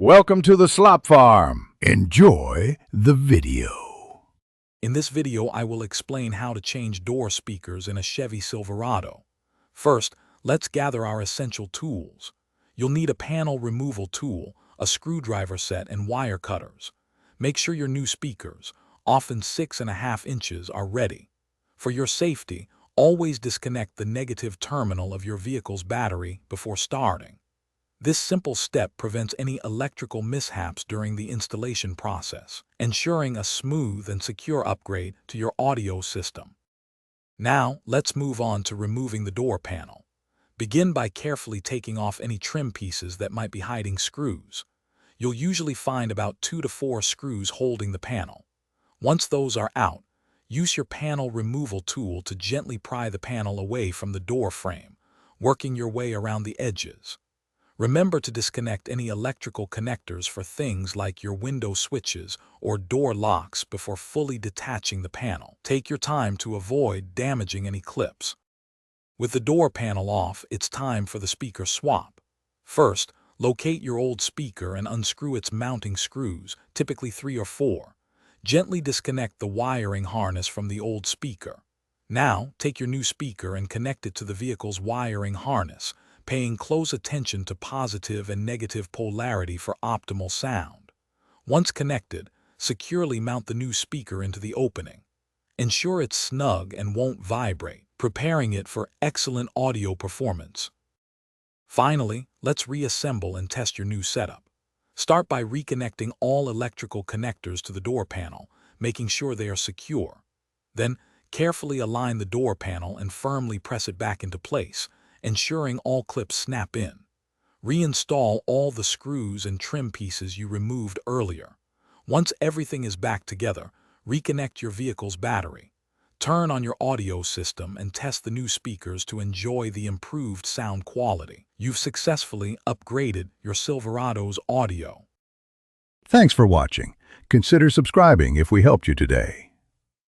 Welcome to the Slop Farm. Enjoy the video. In this video, I will explain how to change door speakers in a Chevy Silverado. First, let's gather our essential tools. You'll need a panel removal tool, a screwdriver set, and wire cutters. Make sure your new speakers, often 6.5 inches, are ready. For your safety, always disconnect the negative terminal of your vehicle's battery before starting. This simple step prevents any electrical mishaps during the installation process, ensuring a smooth and secure upgrade to your audio system. Now, let's move on to removing the door panel. Begin by carefully taking off any trim pieces that might be hiding screws. You'll usually find about 2 to 4 screws holding the panel. Once those are out, use your panel removal tool to gently pry the panel away from the door frame, working your way around the edges. Remember to disconnect any electrical connectors for things like your window switches or door locks before fully detaching the panel. Take your time to avoid damaging any clips. With the door panel off, it's time for the speaker swap. First, locate your old speaker and unscrew its mounting screws, typically 3 or 4. Gently disconnect the wiring harness from the old speaker. Now, take your new speaker and connect it to the vehicle's wiring harness, paying close attention to positive and negative polarity for optimal sound. Once connected, securely mount the new speaker into the opening. Ensure it's snug and won't vibrate, preparing it for excellent audio performance. Finally, let's reassemble and test your new setup. Start by reconnecting all electrical connectors to the door panel, making sure they are secure. Then, carefully align the door panel and firmly press it back into place, ensuring all clips snap in. Reinstall all the screws and trim pieces you removed earlier. Once everything is back together, reconnect your vehicle's battery. Turn on your audio system and test the new speakers to enjoy the improved sound quality. You've successfully upgraded your Silverado's audio. Thanks for watching. Consider subscribing if we helped you today.